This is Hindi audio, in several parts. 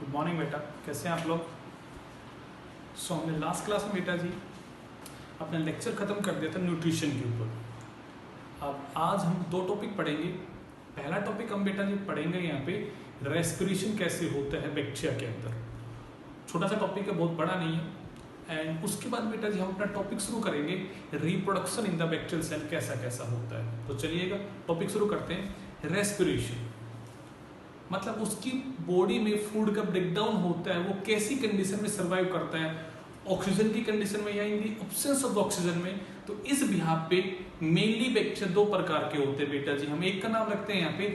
गुड मॉर्निंग बेटा, कैसे हैं आप लोग। हमने लास्ट क्लास में बेटा जी अपना लेक्चर ख़त्म कर दिया था न्यूट्रिशन के ऊपर। अब आज हम दो टॉपिक पढ़ेंगे। पहला टॉपिक हम बेटा जी पढ़ेंगे यहाँ पे रेस्पिरेशन कैसे होता है बैक्टीरिया के अंदर। छोटा सा टॉपिक है, बहुत बड़ा नहीं है। एंड उसके बाद बेटा जी हम अपना टॉपिक शुरू करेंगे reproduction in the bacterial cell कैसा कैसा होता है। तो चलिएगा टॉपिक शुरू करते हैं। रेस्पिरेशन मतलब उसकी बॉडी में फूड का ब्रेकडाउन होता है, वो कैसी कंडीशन में सर्वाइव करता है, ऑक्सीजन की कंडीशन में या इन दी एब्सेंस ऑफ ऑक्सीजन में। तो इस बिहाफ पे मेनली बैक्टीरिया दो प्रकार के होते हैं बेटा जी। हम एक का नाम रखते हैं यहाँ पे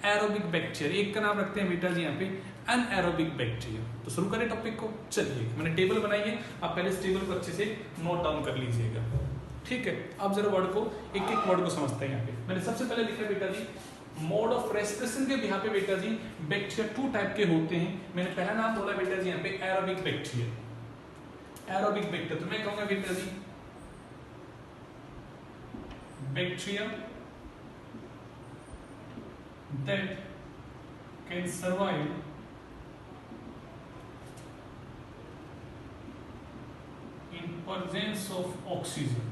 एरोबिक बैक्टीरिया, एक का नाम रखते हैं बेटा जी यहाँ पे अनएरोबिक बैक्टीरिया। तो शुरू करें टॉपिक को। चलिए मैंने टेबल बनाई है, आप पहले इस टेबल को अच्छे से नोट डाउन कर लीजिएगा, ठीक है। अब जरा वर्ड को एक एक वर्ड को समझते हैं। यहाँ पे मैंने सबसे पहले लिखा बेटा जी मोड ऑफ रेस्पिरेशन के बिहाफ पे बेटा जी बैक्टीरिया टू टाइप के होते हैं। मैंने पहला नाम बोला बेटा जी यहाँ पे एरोबिक बैक्टीरिया। एरोबिक बैक्टीरिया तो मैं कहूंगा बेटा जी bacteria that can survive in presence of oxygen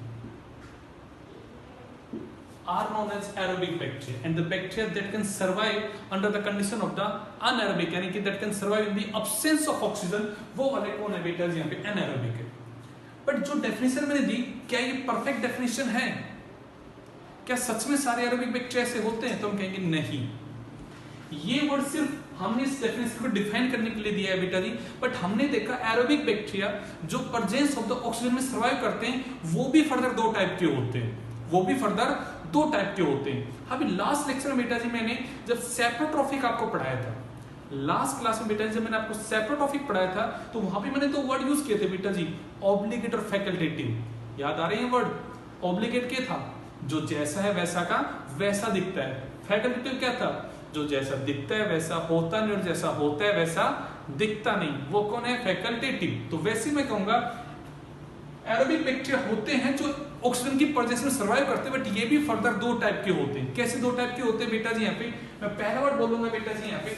are known as aerobic bacteria, and the bacteria that can survive under the condition of the anaerobic यानी कि that can survive in the absence of oxygen वो वाले कौन है बेटा जी यहाँ पे anaerobic है। बट जो डेफिनेशन मैंने दी क्या ये परफेक्ट डेफिनेशन है? क्या सच में सारे एरोबिक बैक्टीरिया ऐसे होते हैं? तो हम कहेंगे नहीं। ये वर्ड सिर्फ हमने इस डेफिनेशन को डिफाइन करने के लिए दिया है बेटा जी। बट हमने देखा एरोबिक बैक्टीरिया जो प्रेजेंस ऑफ द ऑक्सीजन में सर्वाइव करते हैं वो भी फर्दर दो टाइप के होते हैं, वो भी फर्दर दो टाइप के होते हैं। अभी लास्ट लेक्चर में बेटा जी मैंने जब सेप्रोट्रॉफिक आपको पढ़ाया था, लास्ट क्लास में बेटा जी जब मैंने आपको सेप्रोट्रॉफिक पढ़ाया था तो वहां पे मैंने दो वर्ड यूज किए थे बेटा जी, ऑब्लिगेट और फैकल्टेटिव। याद आ रहे हैं वर्ड? ऑब्लिगेट क्या था? जो जैसा है वैसा का वैसा दिखता है। फैकल्टेटिव क्या था? जो जैसा दिखता है वैसा होता नहीं और जैसा होता है वैसा दिखता नहीं। वो कौन है? फैकल्टेटिव। तो वैसे मैं कहूंगा एरोबिक बैक्टीरिया होते हैं जो ऑक्सीजन की प्रेजेंस में सर्वाइव करते हैं, बट ये भी फर्दर दो टाइप के होते हैं। कैसे दो टाइप के होते हैं बेटा जी? यहाँ पे मैं पहला वर्ड बोलूंगा बेटा जी यहाँ पे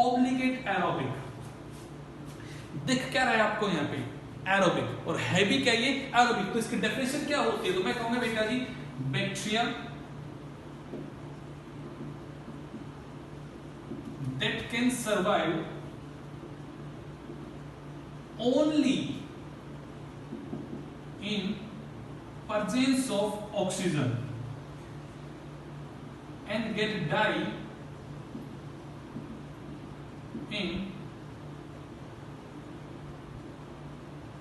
ऑब्लिगेट एरोबिक। दिख क्या रहा है आपको यहाँ पे? एरोबिक। और है भी क्या ये? एरोबिक। तो इसकी डेफिनेशन क्या होती है? तो मैं कहूंगा बेटा जी bacteria that can survive only in presence of oxygen and get die in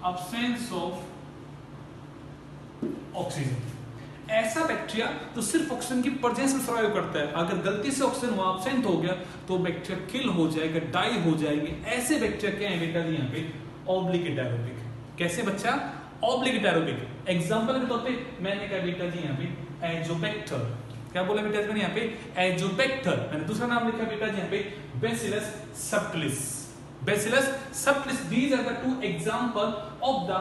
absence of oxygen। ऐसा बैक्टीरिया तो सिर्फ ऑक्सीजन की प्रेजेंस में सर्वाइव करता है। अगर गलती से ऑक्सीजन वहां एब्सेंट हो गया तो बैक्टीरिया किल हो जाएगा, डाई हो जाएंगे। ऐसे बैक्टीरिया क्या है बेटा जी यहाँ पे? Obligate aerobic. कैसे बच्चा? Obligate aerobic. एग्जांपल के तौर पे मैंने कहा बेटा जी यहाँ पे एजोबैक्टर। क्या बोला बेटा जी मैंने यहाँ पे? एजोबैक्टर। मैंने दूसरा नाम लिखा बेटा जी यहाँ पे bacillus subtilis. Bacillus subtilis. These are the two example of the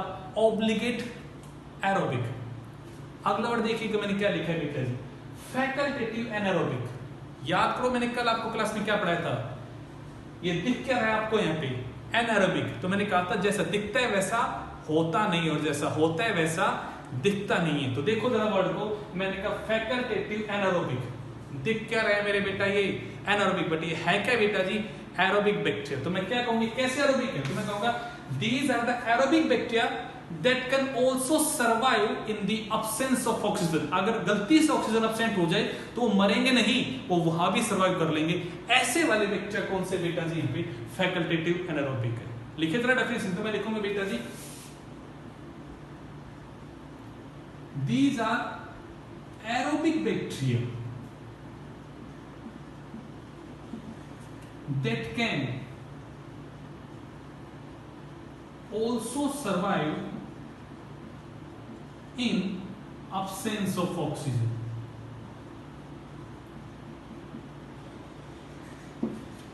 obligate aerobic. अगला वर्ड देखिएगा मैंने क्या लिखा है बेटा जी? Facultative anaerobic. याद करो मैंने कल आपको क्लास में क्या पढ़ाया था? ये दिख क्या रहा है आपको यहाँ पे? एनारोबिक। तो मैंने कहा था जैसा दिखता है वैसा होता नहीं और जैसा होता है वैसा दिखता नहीं है। तो देखो जरा वर्ड को, मैंने कहा फैकल्टेटिव एनारोबिक। दिख क्या रहा है मेरे बेटा? ये एनारोबिक। बट ये है क्या बेटा जी? Aerobic bacteria. तो मैं क्या कहूंगी कैसे एरोबिक है? तो मैं कहूंगा these are the aerobic bacteria that can also survive in the absence of oxygen। अगर गलती से ऑक्सीजन एब्सेंट हो जाए तो वो मरेंगे नहीं, वो वहां भी सर्वाइव कर लेंगे। ऐसे वाले बैक्टीरिया कौन से बेटा जी? यहाँ पे फैकल्टेटिव एनारोबिक है। लिखे तरह डेफिनेशन तो मैं लिखूंगा बेटा जी these are aerobic bacteria that can also survive in absence of oxygen।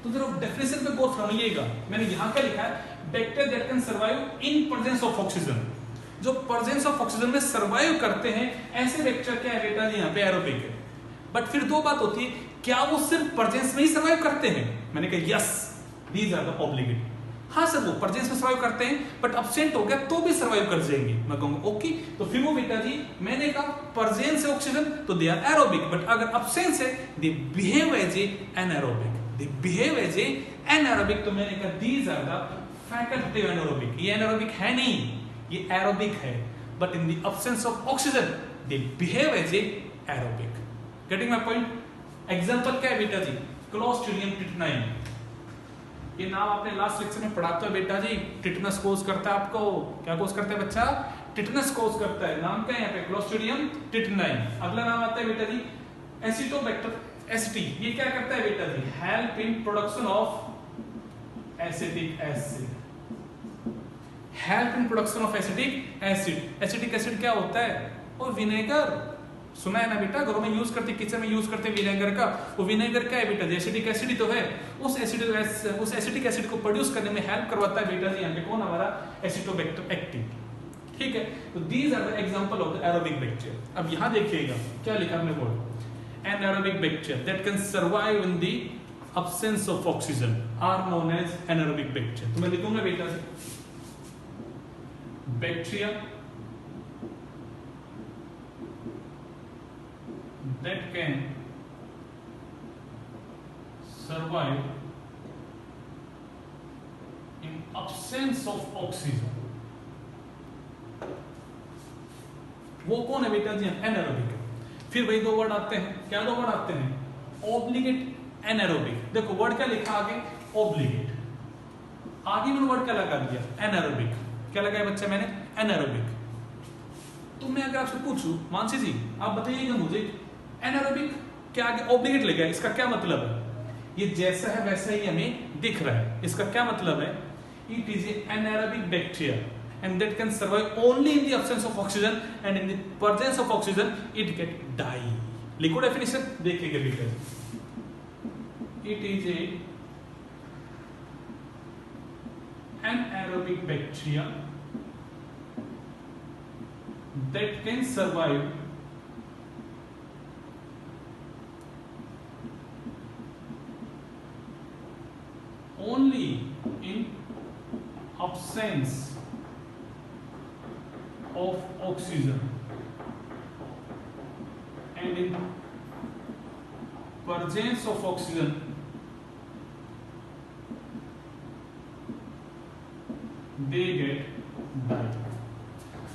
तो जरा डेफिनेशन पे गौर फरमाइएगा। मैंने यहां क्या लिखा है? Bacteria that can survive in presence of oxygen. जो प्रेजेंस ऑफ ऑक्सीजन में सर्वाइव करते हैं ऐसे बैक्टीरिया क्या है बेटा जी? यहाँ पे एरोबिक है। बट फिर दो बात होती है, क्या वो सिर्फ प्रेजेंस में ही सर्वाइव करते हैं? मैंने कहा yes, these are the obligate. हाँ सर वो प्रेजेंस में सर्वाइव करते हैं, बट एब्सेंट हो गया तो भी सर्वाइव कर जाएंगे। मैं कहूंगा ओके, तो फिर वो बेटा जी मैंने कहा प्रेजेंस है ऑक्सीजन तो दे आर एरोबिक, बट अगर एब्सेंस है they behave as a anaerobic, they behave as a anaerobic. तो मैंने कहा these are the facultative anaerobic. ये एनारोबिक है नहीं, ये एरोबिक है, but in the absence of oxygen they behave as a aerobic. Getting my point? Example क्या है बेटा जी? क्लोस्ट्रिडियम टिटेनाई, ये नाम आपने लास्ट लेक्चर में पढ़ा था बेटा जी। टिटनस कोज करता है आपको, क्या कोज करता है बच्चा? टिटनस कोज करता है। नाम क्या है यहाँ पे? क्लोस्ट्रिडियम टिटेनाई। अगला नाम आता है बेटा जी एसिटोबैक्टर एसिटी। ये क्या करता है बेटा जी? Help in production of acetic acid. Help in production of acetic acid. Acetic acid क्या होता है? और विनेगर, सुना है ना बेटा, घरों में यूज करते, किचन में यूज करते विनेगर का। वो विनेगर क्या है बेटा? एसिटिक एसिड ही तो है। उस एसिटिक एसिड को प्रोड्यूस करने में हेल्प करवाता है बेटा जी यहाँ पे कौन? हमारा एसिटोबैक्टर एक्टिव। ठीक है, तो these are the example of the aerobic bacteria. अब यहाँ देखिएगा क्या लिखा हमने बोल, an aerobic bacteria that can survive in the absence of oxygen are known as anaerobic bacteria। तो मैं लिखूंगा बेटा जी bacteria that can survive in absence of oxygen। वो कौन है बेटा जी? एनारोबिक। फिर वही दो वर्ड आते हैं, क्या दो वर्ड आते हैं? Obligate, anaerobic. देखो वर्ड क्या लिखा आगे? ऑब्लिगेट। आगे मैंने वर्ड क्या लगा दिया? एनारोबिक। क्या लगाया बच्चा मैंने? एनारोबिक। तो मैं अगर आपसे पूछूं मानसी जी आप बताइएगा मुझे, एनारोबिक क्या आगे ऑब्लिगेट लगा है, इसका क्या मतलब है? ये जैसा है वैसा ही हमें दिख रहा है, इसका क्या मतलब है? It is anaerobic bacteria and that can survive only in the absence of oxygen and in the presence of oxygen it get die। लिखो डेफिनेशन देखिएगा बेटा, it is a anaerobic bacteria that can survive only in absence of oxygen and in presence of oxygen they get died।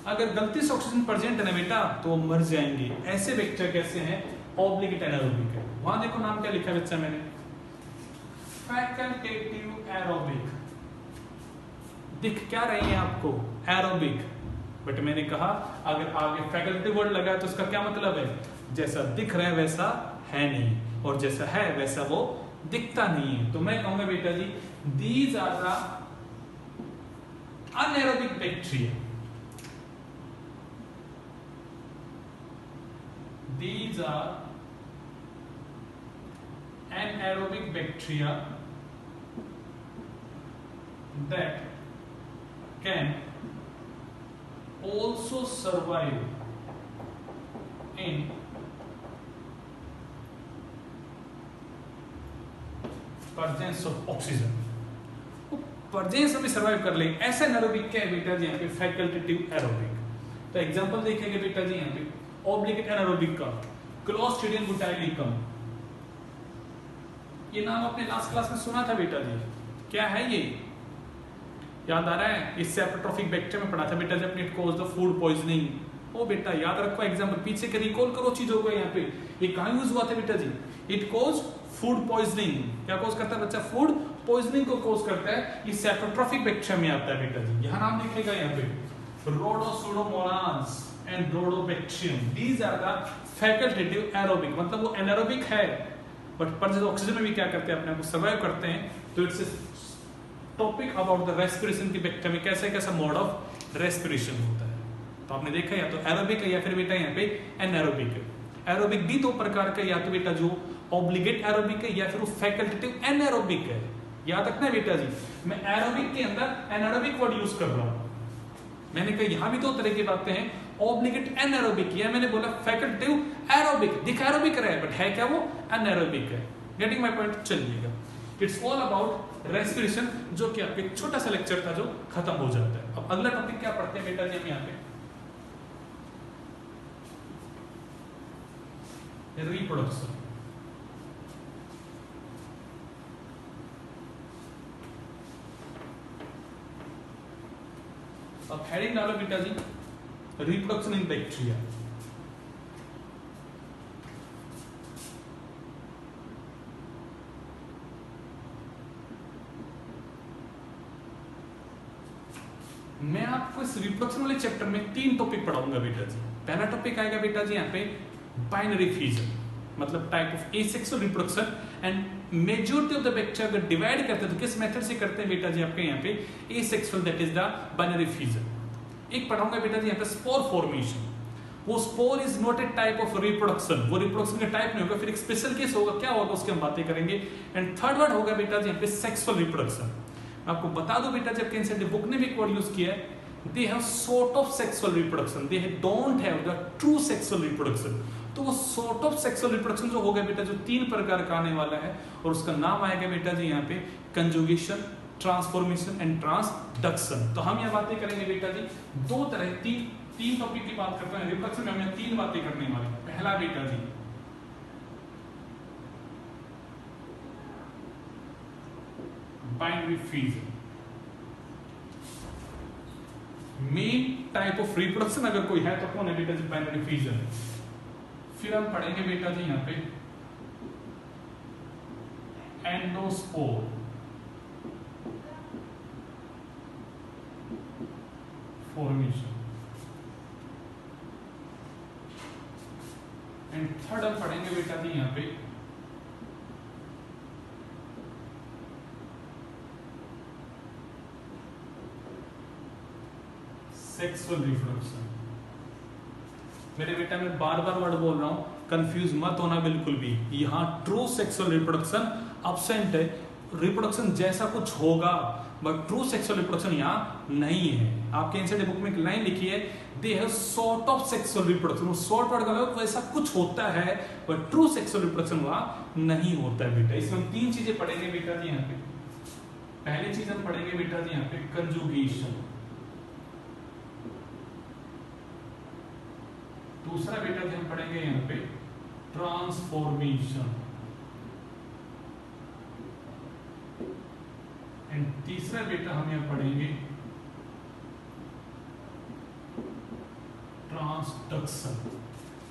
अगर गलती से ऑक्सीजन प्रेजेंट है ना बेटा तो मर जाएंगे। ऐसे बैक्टीरिया कैसे हैं? ऑब्लिगेट एनारोबिक है। वहां देखो नाम क्या लिखा है बच्चा मैंने? Facultative aerobic. दिख क्या रही है आपको? एरोबिक। बट मैंने कहा अगर आगे फैकल्टेटिव वर्ड लगा तो इसका क्या मतलब है? जैसा दिख रहा है वैसा है नहीं, और जैसा है वैसा वो दिखता नहीं है। तो मैं कहूंगा बेटा जी these are the anaerobic bacteria. These are anaerobic bacteria that can also survive in presence of oxygen। presence में सर्वाइव कर ले ऐसा एनारोबिक क्या है बेटा जी यहाँ पे? Facultative aerobic. तो एग्जांपल देखेंगे बेटा जी यहाँ पे ऑब्लिगेट एनारोबिक का क्लोस्ट्रिडियम बुटाइलिकम। ये नाम आपने लास्ट क्लास में सुना था बेटा जी। क्या है ये? याद आ रहा है? इससे एपिट्रोफिक बैक्टीरिया में पढ़ा था बेटा जी अपने, it cause the food poisoning. ओ बेटा याद रखो एग्जांपल, पीछे के रिकॉल करो चीजों को। यहाँ पे ये कहाँ यूज हुआ था बेटा जी? It cause food poisoning. क्या कॉज करता है बच्चा? फूड पॉइजनिंग को कॉज करता है। ये एपिट्रोफिक बैक्टीरिया में आता है बेटा जी। यहाँ नाम लिखेगा यहाँ पे रोडोसुडोमोनास and Rhodobacterium। These are the facultative aerobic, मतलब वो anaerobic है बट पर जब ऑक्सीजन में भी क्या करते हैं अपने आप को सर्वाइव करते हैं। तो it's topic about the respiration की बैक्टीरिया में कैसे कैसा मोड ऑफ रेस्पिरेशन होता है। तो आपने देखा या तो एरोबिक है या फिर बेटा यहाँ पे एनारोबिक है। एरोबिक भी दो प्रकार का, या तो बेटा जो ऑब्लिगेट एरोबिक है या फिर वो फैकल्टेटिव एनारोबिक है। याद रखना है बेटा जी, मैं एरोबिक के अंदर एनारोबिक वर्ड यूज कर रहा हूँ। मैंने कहा यहाँ भी दो तरह की बातें हैं, ऑब्लिगेट एनारोबिक, या मैंने बोला फैकल्टेटिव एरोबिक। दिख एरोबिक रहा है बट है क्या वो? एनारोबिक है। Getting my point? चलिएगा इट्स ऑल अबाउट रेस्पिरेशन, जो कि आपके एक छोटा सा लेक्चर था जो खत्म हो जाता है। अब अगला टॉपिक क्या पढ़ते हैं बेटा जी हम यहाँ पे, रिप्रोडक्शन। अब हेडिंग डालो बेटा जी, रिप्रोडक्शन इन बैक्टीरिया। मैं आपको इस रिप्रोडक्शन वाले चैप्टर में 3 टॉपिक पढ़ाऊंगा बेटा जी। पहला टॉपिक आएगा बेटा जी यहाँ पे बाइनरी फ्यूजन, मतलब type of asexual reproduction. And majority of the bacteria अगर डिवाइड करते हैं तो किस मेथड से करते हैं बेटा जी आपके यहाँ पे, asexual, that is the binary fusion. एक पढ़ाऊंगा बेटा जी यहाँ पे स्पोर फॉर्मेशन। वो spore is not a type of reproduction, वो रिप्रोडक्शन का टाइप नहीं होगा, फिर एक स्पेशल केस होगा, क्या होगा उसकी हम बातें करेंगे। एंड थर्ड वर्ड होगा बेटा जी यहाँ पे सेक्सुअल रिप्रोडक्शन। आपको बता दो बेटा जब कैंसर बुक ने भी एक वर्ड यूज किया है, they have sort of sexual reproduction, they don't have the true sexual reproduction. तो वो सॉर्ट ऑफ सेक्सुअल रिप्रोडक्शन जो होगा बेटा, जो 3 प्रकार का आने वाला है, और उसका नाम आएगा बेटा जी यहाँ पे कंजुगेशन, ट्रांसफॉर्मेशन एंड ट्रांसडक्शन। तो हम यहाँ बातें करेंगे बेटा जी 2 तरह, 3 टॉपिक की बात करते हैं रिप्रोडक्शन में। हम यहाँ 3 बातें करने वाले हैं। पहला बेटा जी binary fusion, main type of reproduction अगर कोई है तो कौन है बेटा जी, बाइनरी फ्यूजन। फिर हम पढ़ेंगे बेटा जी यहां पे एंडोस्पोर, फॉर्मेशन। एंड थर्ड हम पढ़ेंगे बेटा जी यहां पे सेक्सुअल रिप्रोडक्शन। मेरे बेटा मैं बार बार वर्ड बोल रहा हूं, कंफ्यूज मत होना बिल्कुल भी। यहां ट्रू सेक्सुअल रिप्रोडक्शन अब्सेंट है, रिप्रोडक्शन जैसा कुछ होगा बट ट्रू सेक्सुअल रिप्रोडक्शन यहां नहीं है। आपके एनसीईआरटी बुक में एक लाइन लिखी है, they have sort of sexual reproduction. वो सॉर्ट वर्ड का मतलब वैसा कुछ होता है बट ट्रू सेक्सुअल रिप्रोडक्शन वहां नहीं होता है बेटा। इसमें हम 3 चीजें पढ़ेंगे बेटा जी यहाँ पे। पहली चीज हम पढ़ेंगे बेटा जी यहाँ पे कंजुगेशन। दूसरा बेटा जी हम पढ़ेंगे यहाँ पे ट्रांसफॉर्मेशन। एंड तीसरा बेटा हम यहाँ पढ़ेंगे ट्रांसडक्शन।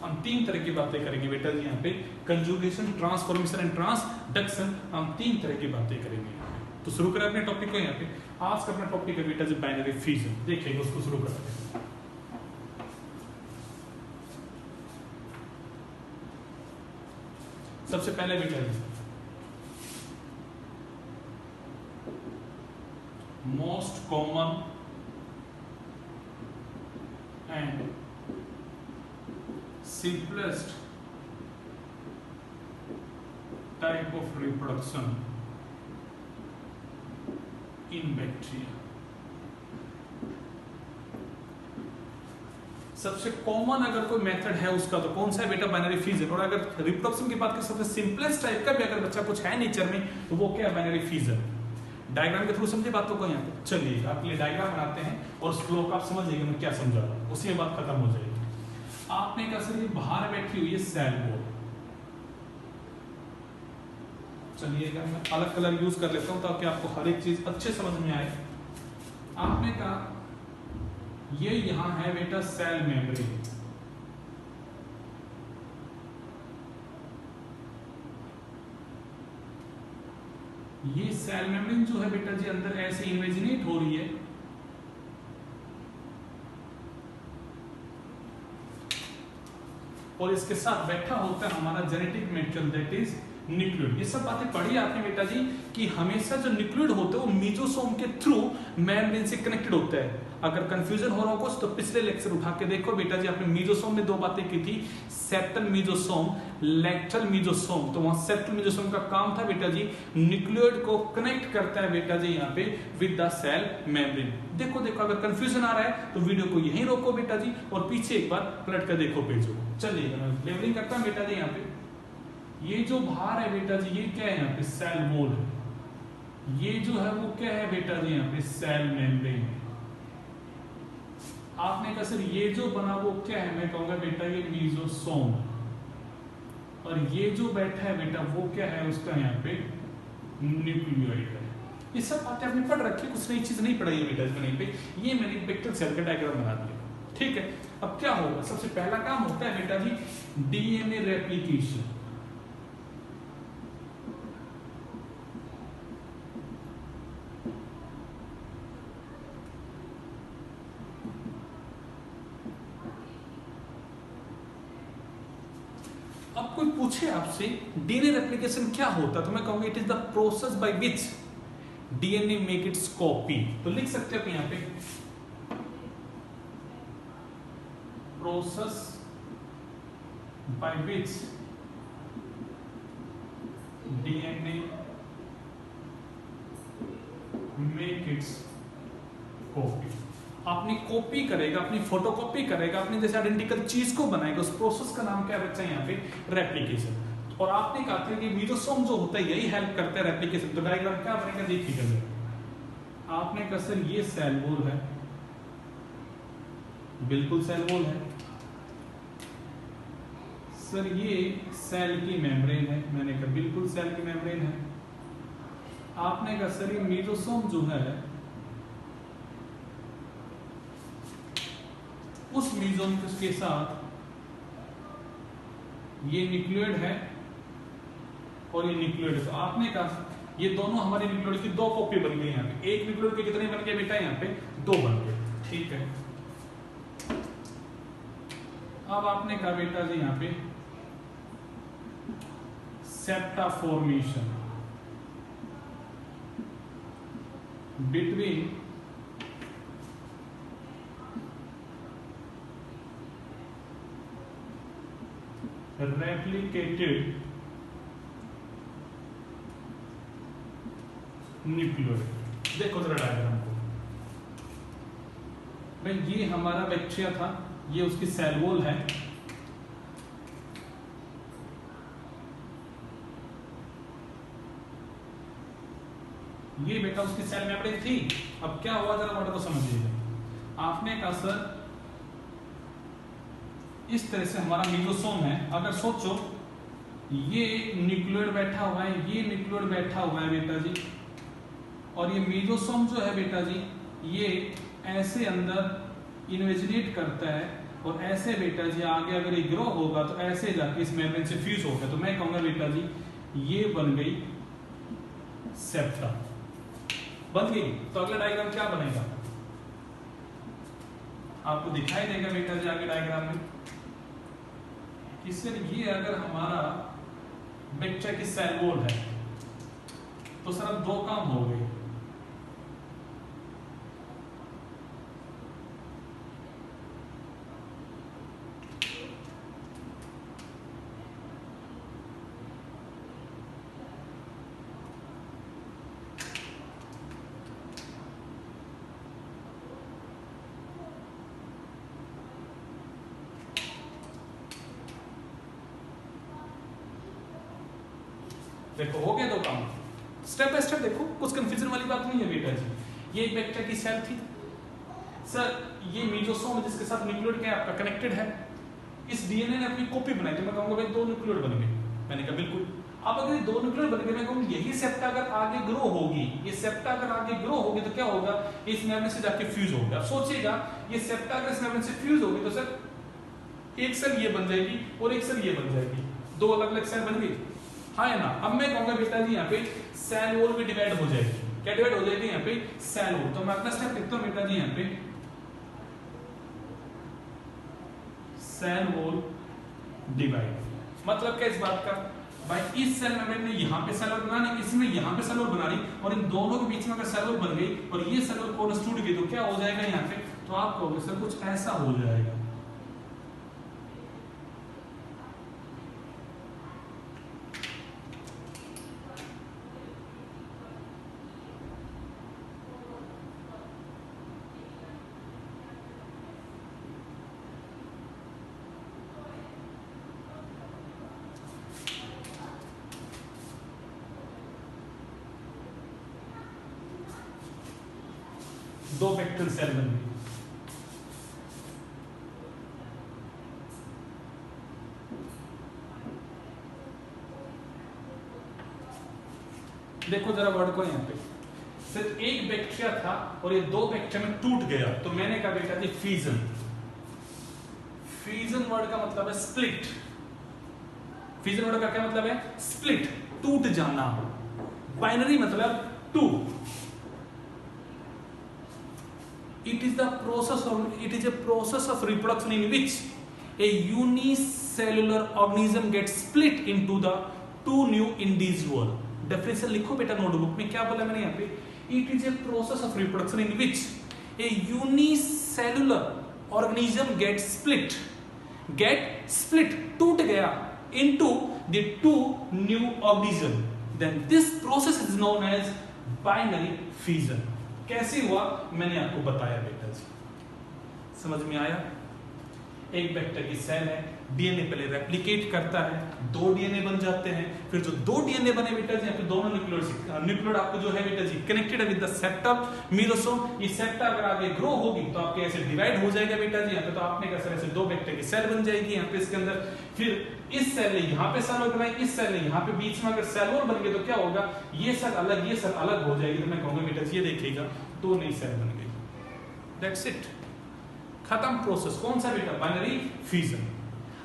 हम 3 तरह की बातें करेंगे बेटा जी यहाँ पे, कंजुगेशन, ट्रांसफॉर्मेशन एंड ट्रांसडक्शन। हम 3 तरह की बातें करेंगे यहाँ पे। तो शुरू करें अपने टॉपिक को। यहाँ पे आज का अपना टॉपिक है बेटा जी बाइनरी फ्यूजन। देखिए उसको शुरू करते हैं। सबसे पहले बेटा जी most common and simplest type of reproduction in bacteria. सबसे कॉमन अगर कोई मेथड है उसका तो कौन सा है बेटा, बाइनरी फ्यूजन। और अगर रिप्रोडक्शन की बात करें सबसे सिंपलेस्ट टाइप का भी अगर बच्चा कुछ है नेचर में तो वो क्या है, बाइनरी फ्यूजन। डायग्राम के थ्रू समझे बातों को यहाँ पे। चलिए आपके लिए डायग्राम बनाते हैं और उस फ्लो को आप समझ जाइए मैं क्या समझा रहा हूँ, उसी में बात खत्म हो जाएगी। आपने कहा सर ये बाहर बैठी हुई है सेल वॉल। चलिएगा मैं अलग कलर यूज कर लेता हूँ ताकि आपको हर एक चीज अच्छे समझ में आए। आपने कहा ये यहां है बेटा सेल मेम्ब्रेन। ये सेल मेम्ब्रेन जो है बेटा जी अंदर ऐसे इमेजिनेट हो रही है। और इसके साथ बैठा होता है हमारा genetic material, that is nucleoid. ये सब बातें पढ़ी आपने बेटा जी कि हमेशा जो न्यूक्लियोइड होते हैं वो मीजोसोम के थ्रू मेम्ब्रेन से कनेक्टेड होता है। अगर कंफ्यूजन हो रहा हो कुछ तो पिछले लेक्चर उठा के देखो बेटा जी। आपने मीजोसोम में 2 बातें की थी, सेप्टल मीजोसोम, लैटरल मीजोसोम। तो वहां सेप्टल मीजोसोम का काम था बेटा जी न्यूक्लियोइड को कनेक्ट करता है बेटा जी यहाँ पे विद द सेल मेम्ब्रेन। देखो अगर कंफ्यूजन आ रहा है तो वीडियो को यहीं रोको बेटा जी और पीछे एक बार पलट कर देखो पेज को। चलिए मैं लेवलिंग करता हूं बेटा जी। यहाँ पे ये जो बाहर है बेटा जी ये क्या है, यहाँ पे सेल वॉल है। ये जो है वो क्या है बेटा जी, यहाँ पे सेल मेम्ब्रेन है। आपने कहा सर ये जो बना वो क्या है, मैं कहूंगा बेटा ये मीजोसोम, और ये जो बैठा है बेटा वो क्या है, उसका यहाँ पे न्यूक्लियोइड है। ये सब बातें आपने पढ़ रखी, कुछ नई चीज नहीं पढ़ाई है बेटा इसमें नहीं पे। ये मैंने पिक्चर सेल का डायग्राम बना दिया, ठीक है। अब क्या होगा, सबसे पहला काम होता है बेटा जी डीएनए रेप्लिकेशन। अब कोई पूछे आपसे डीएनए रेप्लिकेशन क्या होता है, तो मैं कहूंगा it is the process by which DNA make it's copy. तो लिख सकते हो यहां पे process by which DNA make it's copy. अपनी कॉपी करेगा, अपनी फोटोकॉपी करेगा, अपनी जैसे आइडेंटिकल चीज को बनाएगा। उस प्रोसेस का नाम क्या है बच्चा, यहाँ पे रेप्लिकेशन। और आपने कहा था कि मीजोसोम जो होता है यही हेल्प करता है रेप्लिकेशन। तो डायग्राम क्या बनेगा देखिएगा जरा। आपने कहा सर ये सेल वॉल है, बिल्कुल सेल वॉल है। सर ये सेल की मेम्ब्रेन है, मैंने कहा बिल्कुल सेल की मेम्ब्रेन है। आपने कहा सर ये मीजोसोम जो है उस मीजोसोम के साथ ये न्यूक्लियोइड है और ये न्यूक्लियोइड है। तो आपने कहा ये दोनों हमारे न्यूक्लियोइड की दो कॉपी बन गई। यहाँ पे एक न्यूक्लियोइड के कितने बन गए बेटा, यहाँ पे दो बन गए, ठीक है। अब आपने कहा बेटा जी यहाँ पे septa formation between replicated nucleoid. देखो जरा डायग्राम को भाई, ये हमारा बैक्टीरिया था, ये उसकी सेल वॉल है। ये बेटा उसकी सेल मेम्ब्रेन थी। अब क्या हुआ जरा वर्ड को समझिएगा। आपने कहा सर इस तरह से हमारा मीजोसोम है। अगर सोचो ये न्यूक्लियोइड बैठा हुआ है, ये न्यूक्लियोइड बैठा हुआ है बेटा जी, और ये मीजोसोम जो है बेटा जी ये ऐसे अंदर इन्वेजिनेट करता है और ऐसे बेटा जी आगे अगर ये ग्रो होगा तो ऐसे जाके इस मेम्ब्रेन से फ्यूज होगा। तो मैं कहूंगा बेटा जी ये बन गई सेप्टा, बन गई। तो अगला डायग्राम क्या बनेगा आपको दिखाई देगा बेटा जी आगे डायग्राम में। इससे ये अगर हमारा बैक्टीरिया की सेल वॉल है तो सर अब दो काम हो गए। देखो हो गया दो काम, स्टेप बाय स्टेप देखो, कुछ कंफ्यूजन वाली बात नहीं है बेटा जी। ये एक बैक्टीरिया की सेल थी सर, ये मीजोसोम जिसके साथ न्यूक्लियोइड क्या आपका कनेक्टेड है। इस डीएनए ने अपनी कॉपी बनाई, तो मैं कहूंगा भाई दो न्यूक्लियोइड बन गए। मैंने कहा बिल्कुल। अब अगर ये दो न्यूक्लियोइड बन गए, मैं कहूंगा यही सेप्टा अगर आगे ग्रो होगी, ये सेप्टा अगर आगे ग्रो होगी तो क्या होगा, इस मेम्ब्रेन से जाके फ्यूज होगा। अब सोचिएगा ये सेप्टा अगर इस मेम्ब्रेन से फ्यूज होगी तो सर एक सेल ये बन जाएगी और एक सेल ये बन जाएगी, दो अलग अलग सेल बन गई, हाँ है ना। अब मैं कहूंगा बेटा जी यहाँ पे सेल वॉल भी डिवाइड हो जाएगी। क्या डिवाइड हो जाएगी यहाँ पे, सेल वॉल। तो मैं अपना स्टेप लिखता हूँ बेटा जी यहाँ पे सेल वॉल डिवाइड। मतलब क्या इस बात का, भाई इस सेल मेम्ब्रेन ने यहाँ पे सेल वॉल बनानी, इसमें यहाँ पे सेल वॉल बना रही, और इन दोनों के बीच में अगर सेल वॉल बन गई और ये सेल वॉल कोर्नर्स टूट गई तो क्या हो जाएगा यहाँ पे, तो आप कहोगे सर कुछ ऐसा हो जाएगा। 2 वेक्टर सेल बन गई। देखो जरा वर्ड को, यहाँ पे सिर्फ एक बैक्टीरिया था और ये 2 बैक्टीरिया में टूट गया, तो मैंने कहा बेटा जी फीजन। फीजन वर्ड का मतलब है स्प्लिट। फीजन वर्ड का क्या मतलब है? स्प्लिट, टूट जाना। बाइनरी मतलब 2। It is a process of reproduction in which a unicellular organism gets split into the 2 new individual। Definition लिखो बेटा नोटबुक में, क्या बोला मैंने यहाँ पे? It is a process of reproduction in which a unicellular organism gets split, टूट गया into the 2 new organism, then this process is known as binary fission। कैसे हुआ मैंने आपको बताया बेटा जी, समझ में आया? एक वेक्टर की सेल है, डीएनए पहले रेप्लिकेट करता है, 2 डीएनए बन जाते हैं, फिर जो 2 डीएनए बने बेटा जी, यहाँ पे दोनों न्यूक्लियोइड आपको जो है बेटा जी कनेक्टेड है विद द सेप्टा मीरोसोम। ये सेप्टा अगर आगे ग्रो होगी तो आपके ऐसे डिवाइड हो जाएगा बेटा जी। यहाँ पे तो आपने कैसे ऐसे 2 वेक्टर की सेल बन जाएगी यहाँ पे इसके अंदर। फिर इस सेल ने यहाँ पे सेल बनाई, इस सेल ने यहाँ पे, बीच में अगर सेल वॉल बन गई तो क्या होगा? ये सेल अलग, ये सेल अलग हो जाएगी। तो मैं कहूंगा बेटा जी ये देखिएगा 2 नई सेल बन गई। दैट्स इट, खत्म प्रोसेस। कौन सा बेटा? Binary fission.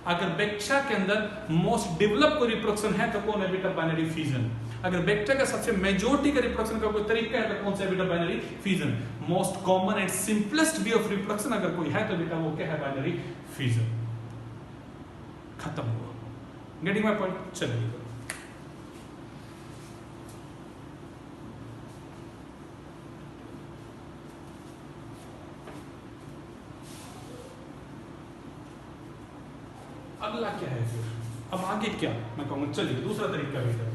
अगर बैक्टीरिया के अंदर मोस्ट डेवलप कोई रिप्रोडक्शन है तो कौन है बेटा? Binary fission. अगर बैक्टीरिया का सबसे मेजॉरिटी का रिप्रोडक्शन का कोई तरीका है तो कौन सा है बेटा? Binary fission. Most common and simplest way of reproduction अगर कोई है तो बेटा वो क्या है? Binary fission. खत्म हुआ। Getting my point? चलिए अगला क्या है फिर? अब आगे क्या मैं कहूंगा? चलिए दूसरा तरीका भी है।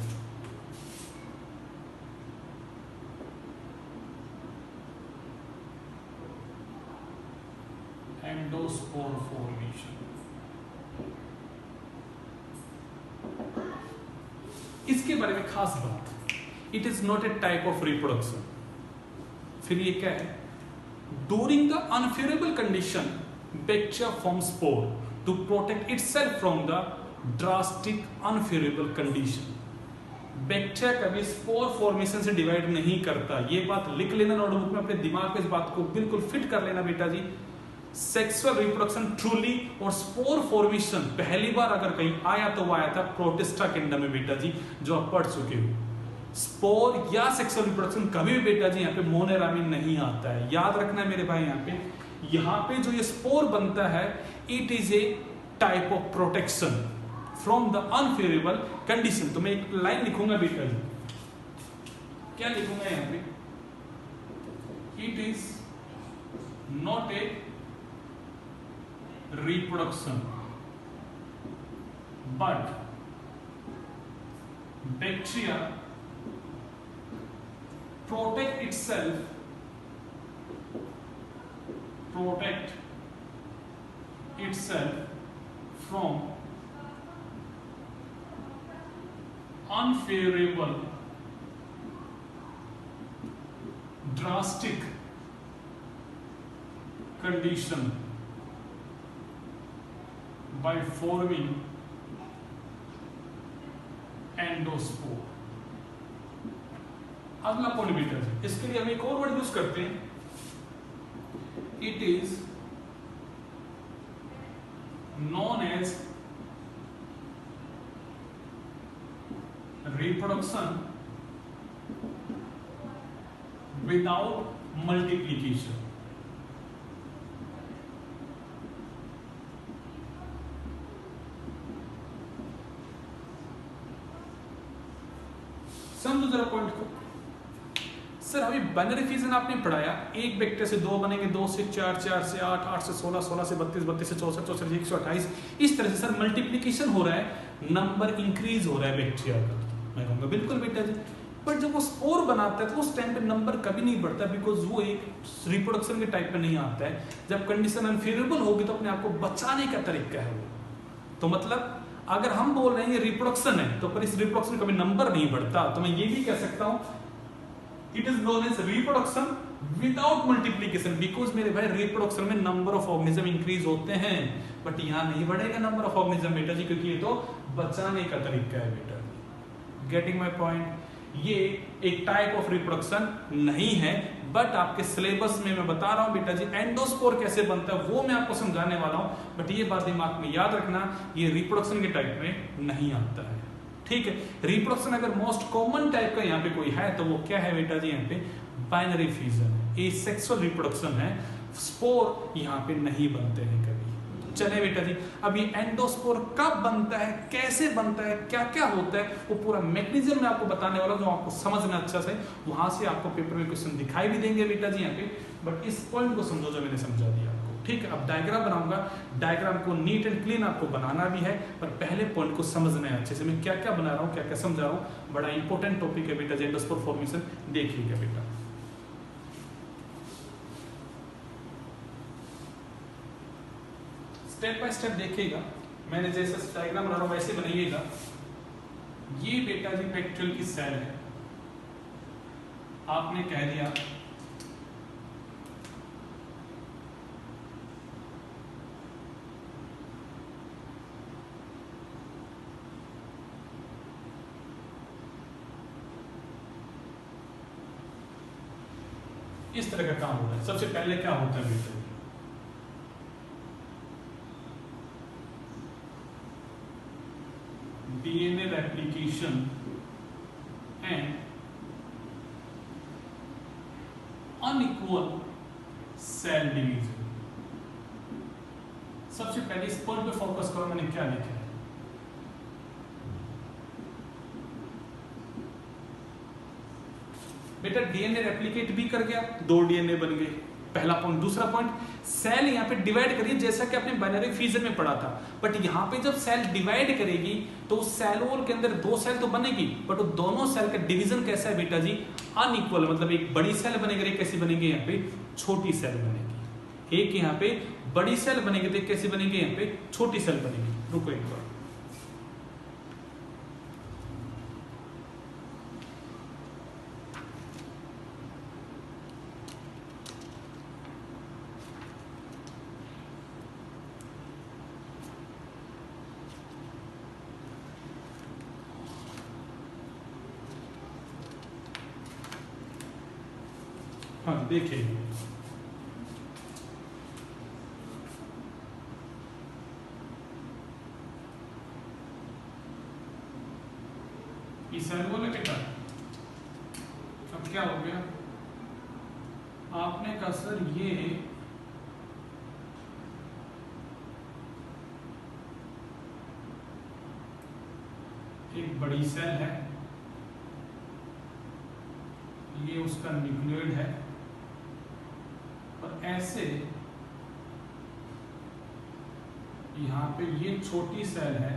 Endospore formation. इसके बारे में खास बात, it is not a type of reproduction. फिर ये क्या है? During the unfavourable condition bacteria form spore to protect itself from the drastic unfavorable condition। Bacteria कभी स्पोर फॉर्मेशन से डिवाइड नहीं करता। ये बात लिख लेना नोटबुक में, अपने दिमाग पे इस बात को बिल्कुल फिट कर लेना बेटा जी। सेक्सुअल रिप्रोडक्शन ट्रूली और स्पोर फॉर्मेशन पहली बार अगर कहीं आया तो वो आया था प्रोटिस्टा किंगडम में बेटा जी, जो आप पढ़ चुके हो। स्पोर या सेक्सुअल रिप्रोडक्शन कभी भी बेटा जी यहाँ पे मोनेरा में नहीं आता है। याद रखना है मेरे भाई, यहाँ पे जो ये स्पोर बनता है, it is a type of protection from the unfavourable condition. तो मैं एक लाइन लिखूंगा बेटा जी, क्या लिखूंगा यहाँ पे? It is not a reproduction but bacteria protect itself from unfavorable drastic condition by forming endospore. अगला पॉइंट बेटा, इसके लिए हम एक और वर्ड यूज करते हैं, it is known as reproduction without multiplication। समझो जरा पॉइंट को। सर अभी बाइनरी फिजन आपने पढ़ाया, एक बैक्टीरिया से 2 बनेंगे, 2 से 4, 4 से 8, 8 से 16, 16 से 32, 32 से 64, 64 से 128, इस तरह से सर मल्टीप्लिकेशन हो रहा है, नंबर इंक्रीज हो रहा है बैक्टीरिया का। मैं कहूँगा बिल्कुल बेटा जी, पर जब वो स्पोर बनाता है तो उस टाइम पे नंबर कभी नहीं बढ़ता, बिकॉज वो एक रिप्रोडक्शन के टाइप में नहीं आता है। जब कंडीशन अनफेवरेबल होगी तो अपने आप को बचाने का तरीका है वो। तो मतलब अगर हम बोल रहे हैं ये रिप्रोडक्शन है, तो पर इस रिप्रोडक्शन कभी नंबर नहीं बढ़ता, तो मैं ये भी कह सकता हूं it is known as reproduction without multiplication, because मेरे भाई रिप्रोडक्शन में नंबर ऑफ ऑर्गेनिज्म इंक्रीज होते हैं, बट यहाँ नहीं बढ़ेगा नंबर ऑफ ऑर्गेनिज्म बेटा जी, क्योंकि ये तो बचाने का तरीका है बेटा जी। Getting my point? ये एक टाइप ऑफ रिप्रोडक्शन नहीं है, बट आपके सिलेबस में मैं बता रहा हूं बेटा जी एंडोस्पोर कैसे बनता है वो मैं आपको समझाने वाला हूं, बट ये बात दिमाग में याद रखना, ये रिप्रोडक्शन के टाइप में नहीं आता है, ठीक है। रिप्रोडक्शन अगर मोस्ट कॉमन टाइप का यहाँ पे कोई है तो वो क्या है बेटा जी, यहाँ पे बाइनरी फ्यूजन है, एसेक्सुअल रिप्रोडक्शन है, स्पोर यहाँ पे नहीं बनते हैं कभी। चले बेटा जी, अब ये एंडोस्पोर कब बनता है, कैसे बनता है, क्या क्या होता है, वो पूरा मैकेनिज्म मैं आपको बताने वाला हूं, जो आपको समझना अच्छा से, वहां से आपको पेपर में क्वेश्चन दिखाई भी देंगे बेटा जी यहाँ पे, बट इस पॉइंट को समझो जो मैंने समझा दिया आपको, ठीक है। अब डायग्राम बनाऊंगा, डायग्राम को नीट एंड क्लीन आपको बनाना भी है, पर पहले पॉइंट को समझना है अच्छे से, मैं क्या क्या बना रहा हूँ, क्या क्या समझा रहा हूँ, बड़ा इंपॉर्टेंट टॉपिक है बेटा जी एंडोस्पोर फॉर्मेशन, देखिएगा बेटा। स्टेप बाय स्टेप देखिएगा, मैंने जैसे डायग्राम बना रहा हूं वैसे बनाइएगा। ये बेटा जी पेक्टोरल की सेल है, आपने कह दिया इस तरह का काम होता है। सबसे पहले क्या होता है बेटा, DNA replication and unequal cell division। सबसे पहले इस पॉइंट पे फोकस करो, मैंने क्या लिखा है, बेटा डीएनए रेप्लिकेट भी कर गया, 2 डीएनए बन गए, पहला पॉइंट। दूसरा पॉइंट, सेल यहाँ पे डिवाइड करिए, जैसा कि आपने बाइनरी फ्यूजन में पढ़ा था, बट यहाँ पे जब सेल डिवाइड करेगी तो उस सेल वॉल के अंदर 2 सेल तो बनेगी, बट वो दोनों सेल का डिवीजन कैसा है बेटा जी, अनइक्वल, मतलब एक बड़ी सेल बनेगी, एक कैसी बनेगी, यहाँ पे छोटी सेल बनेगी, एक यहाँ पे बड़ी सेल बनेगी तो कैसी बनेगी, यहाँ पे छोटी सेल बनेगी। रुको एक बार, हाँ देखिए, ये सेल बोले बेटा, अब क्या हो गया, आपने कहा सर ये एक बड़ी सेल है, ये उसका न्यूक्लियोइड है, और ऐसे यहां पे ये छोटी सेल है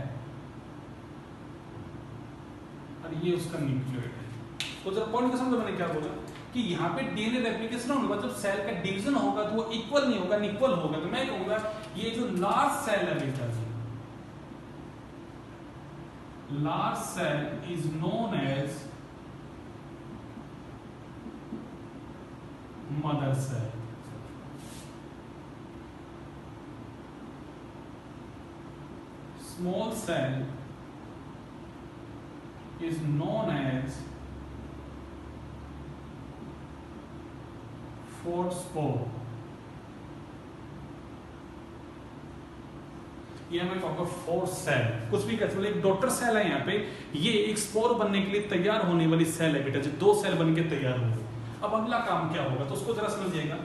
और ये उसका न्यूक्लियोइड है। तो जरा पॉइंट को समझो, मैंने क्या बोला कि यहाँ पे डीएनए रेप्लिकेशन होगा, जब सेल का डिवीजन होगा तो वो इक्वल नहीं होगा, इक्वल होगा। तो मैं कहूंगा ये जो लार्ज सेल है बेटा जी, large cell is known as mother cell, small cell is known as forespore. ये मैं कहूंगा फोर्स सेल, कुछ भी कहते हैं, एक डॉटर सेल है यहाँ पे, ये एक स्पोर बनने के लिए तैयार होने वाली सेल है बेटा जी, 2 सेल बन के तैयार हो गई। अब अगला काम क्या होगा तो उसको जरा समझिएगा।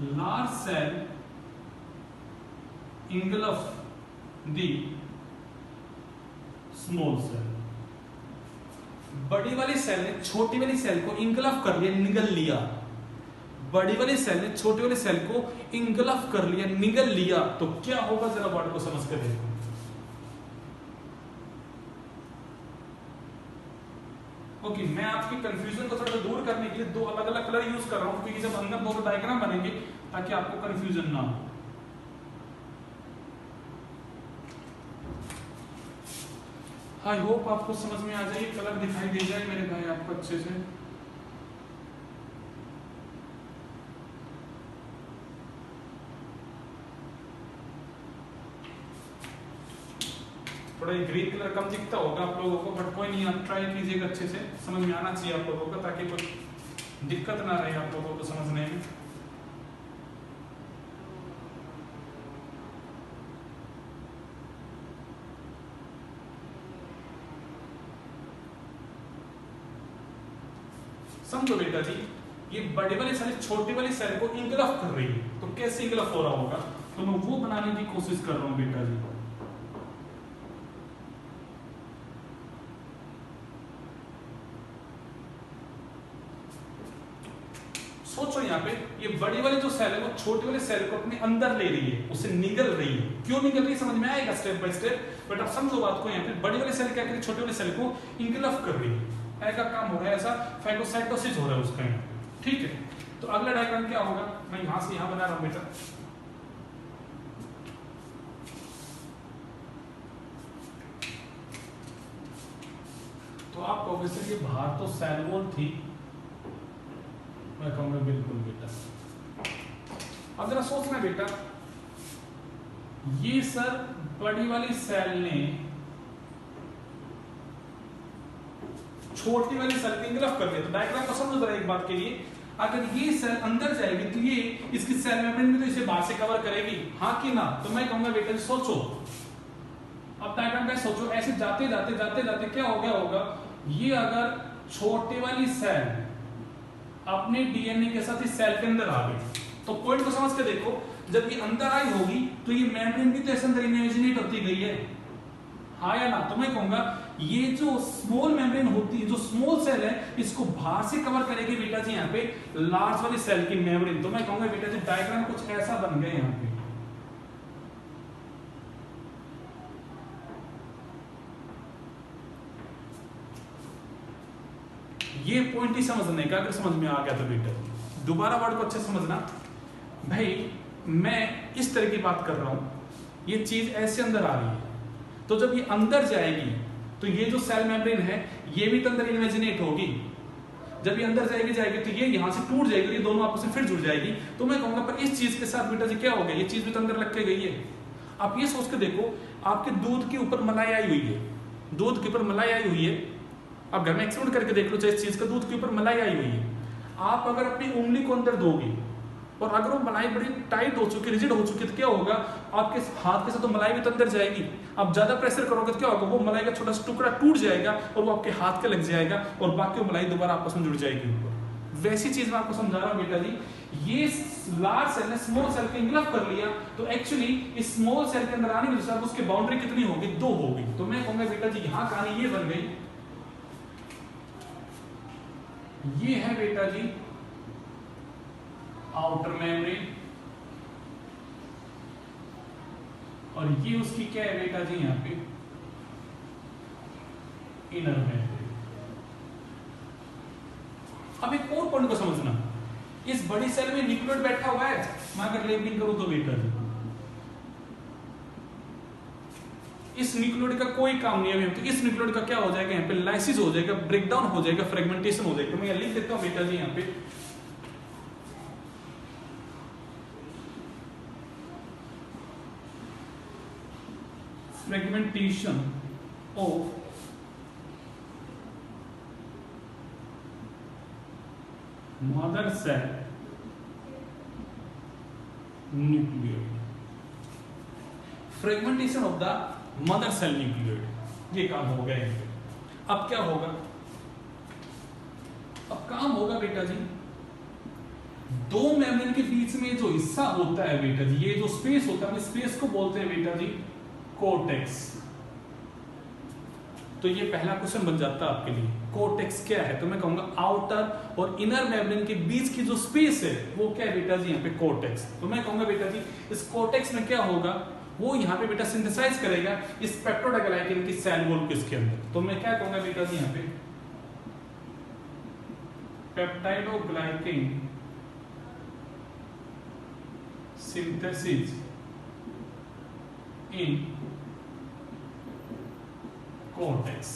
Large cell engulf the small cell, बड़ी वाली सेल ने छोटी वाली सेल को इंगल्फ कर लिया, निगल लिया, बड़ी वाली सेल ने छोटी वाली सेल को इंगल्फ कर लिया, निगल लिया, तो क्या होगा जरा वर्ड को समझ कर देखो। ओके, मैं आपकी कंफ्यूजन को थोड़ा सा दूर करने के लिए 2 अलग अलग कलर यूज कर रहा हूं, क्योंकि जब अंदर 2 डायग्राम बनेंगे ताकि आपको कंफ्यूजन ना हो। आई होप आपको समझ में आ जाए, कलर दिखाई दे जाए मेरे भाई आपको अच्छे से। थोड़ा ये ग्रीन कलर कम दिखता होगा आप लोगों को, बट कोई नहीं, आप ट्राई कीजिएगा, अच्छे से समझ में आना चाहिए आप लोगों को, ताकि कोई दिक्कत ना रहे आप लोगों को समझने में। समझो बेटा जी, ये बड़े वाली सेल छोटी वाली सेल को इंगल्फ कर रही है, तो कैसे इंगल्फ हो रहा होगा, तो मैं वो बनाने की कोशिश कर रहा हूं बेटा जी। सोचो यहाँ पे ये बड़ी वाली जो सेल है वो छोटी वाली सेल को अपने अंदर ले रही है, उसे निगल रही है। क्यों निगल रही है समझ में आएगा स्टेप बाय स्टेप, बट अब समझो बात को। यहाँ पे बड़ी वाली सेल क्या कर रही है, छोटी वाली सेल को इंगल्फ कर रही है, ऐसा काम हो रहा है, ऐसा फैगोसाइटोसिस हो रहा है उसका। ठीक है, तो अगला डायग्राम क्या होगा, मैं यहां से यहां बना रहा हूं बेटा। तो आप कहोगे सर ये बाहर तो सेल वॉल थी, मैं कहूंगा बिल्कुल बेटा। अब जरा सोचना बेटा, ये सर बड़ी वाली सेल ने छोटी वाली सेल को इंगल्फ कर दिया। तो डायग्राम को समझो जरा एक बात के लिए, अगर ये सेल अंदर जाएगी तो ये इसकी सेल मेम्ब्रेन में तो इसे बाहर से कवर करेगी, हाँ कि ना। तो मैं कहूंगा बेटा जी सोचो, अब डायग्राम का सोचो, ऐसे जाते जाते जाते जाते क्या हो गया होगा, ये अगर छोटी वाली सेल अपने डीएनए के साथ इस सेल के अंदर आ गई, तो पॉइंट को समझ के देखो, जब ये अंदर आई होगी तो ये मेम्ब्रेन भी तो ऐसे अंदर इमेजिनेट होती गई है, हाँ या ना। तो मैं कहूंगा ये जो स्मॉल मेम्ब्रेन होती है, जो स्मॉल सेल है, इसको बाहर से कवर करेगी बेटा जी यहाँ पे लार्ज वाली सेल की मेम्ब्रेन। तो मैं कहूंगा बेटा जी डायग्राम कुछ ऐसा बन गया यहाँ पे। ये पॉइंट ही समझने का, अगर समझ में आ गया तो बेटा दोबारा वर्ड को अच्छे समझना भाई। मैं इस तरह की बात कर रहा हूं, ये चीज ऐसे अंदर आ रही है, तो जब ये अंदर जाएगी तो ये जो सेल मेम्ब्रेन है ये भी तो अंदर इमेजिनेट होगी। जब ये अंदर जाएगी तो ये यहां से टूट जाएगी, ये दोनों आपस में फिर जुड़ जाएगी। तो मैं कहूंगा पर इस चीज के साथ बेटा जी क्या हो गया, ये चीज भी तो अंदर लग के गई है। आप ये सोच के देखो, आपके दूध के ऊपर मलाई आई हुई है, दूध के ऊपर मलाई आई हुई है, आप घर में एक्सपेरिमेंट करके देख लो, चाहे इस चीज का दूध के ऊपर मलाई आई हुई है, आप अगर अपनी उंगली को अंदर दोगे और अगर वो मलाई बड़ी टाइट हो चुकी, रिजिड हो चुकी, तो क्या होगा, आपके हाथ के साथ तो मलाई भी तो अंदर जाएगी। आप ज्यादा प्रेशर करोगे तो क्या होगा, वो मलाई का छोटा सा टुकड़ा टूट जाएगा और वो आपके हाथ के लग जाएगा और बाकी वो मलाई दोबारा आपस में जुड़ जाएगी ऊपर। वैसी चीज मैं आपको समझा रहा हूँ बेटा जी। ये लार्ज सेल ने स्मॉल सेल को इंगल्फ कर लिया, तो एक्चुअली इस स्मॉल सेल के अंदर आने के साथ उसकी बाउंड्री कितनी होगी, 2 होगी। तो मैं कहूंगा बेटा जी यहाँ कहानी ये बन गई, ये है बेटा जी आउटर मेम्ब्रेन और ये उसकी क्या है बेटा जी यहाँ पे इनर मेम्ब्रेन। अब एक और पॉइंट को समझना, इस बड़ी सेल में न्यूक्लियोइड बैठा हुआ है, मैं अगर लेबलिंग करूं तो बेटा जी इस न्यूक्लियोइड का कोई काम नहीं है, तो इस न्यूक्लियोइड का क्या हो जाएगा, यहाँ पे लाइसिस हो जाएगा, ब्रेकडाउन हो जाएगा, फ्रेगमेंटेशन हो जाएगा। तो मैं लिख देता हूं बेटा जी यहाँ पे fragmentation of mother cell nucleoid, fragmentation of the mother cell nucleoid, ये काम हो गया है। अब क्या होगा, अब काम होगा बेटा जी, 2 मेम्ब्रेन के बीच में जो हिस्सा होता है बेटा जी, ये जो स्पेस होता है, स्पेस को बोलते हैं बेटा जी कोर्टेक्स। तो ये पहला क्वेश्चन बन जाता है आपके लिए, कोर्टेक्स क्या है। तो मैं कहूंगा आउटर और इनर मेम्ब्रेन के बीच की जो स्पेस है वो क्या है बेटा जी, यहाँ पे कोर्टेक्स। तो मैं कहूंगा बेटा जी इस कोर्टेक्स में क्या होगा, वो यहाँ पे बेटा सिंथेसाइज करेगा इस पेप्टोडाइग्लाइकेन की सेल वॉल को इसके अंदर। तो मैं क्या कहूंगा बेटा जी यहाँ पे पेप्टाइडोग्लाइकेन सिंथेसिस इन कोर्टेक्स।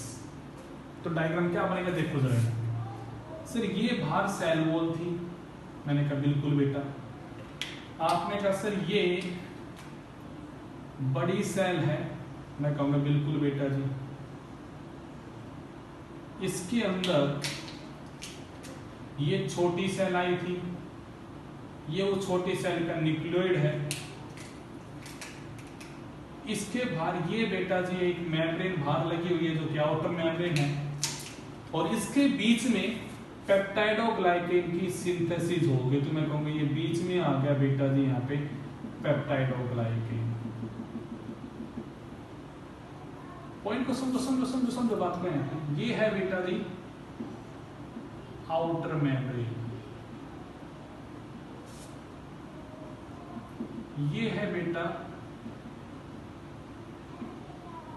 तो डायग्राम क्या बनेगा देखो जरा सर, ये बाहर सेल वॉल थी, मैंने कहा बिल्कुल बेटा। आपने कहा सर ये बड़ी सेल है, मैं कहूंगा बिल्कुल बेटा जी। इसके अंदर ये छोटी सेल आई थी, ये वो छोटी सेल का न्यूक्लियोइड है। इसके बाहर ये बेटा जी एक मेम्ब्रेन बाहर लगी हुई है जो कि आउटर मेम्ब्रेन है, और इसके बीच में पेप्टाइडोग्लाइकेन की सिंथेसिस होगी। तो मैं कहूंगा ये बीच में आ गया बेटा जी यहाँ पे पेप्टाइडोग्लाइकेन। पॉइंट को समझो समझो समझो समझो बात को। यहाँ पे ये है बेटा जी आउटर मेम्ब्रेन, ये है बेटा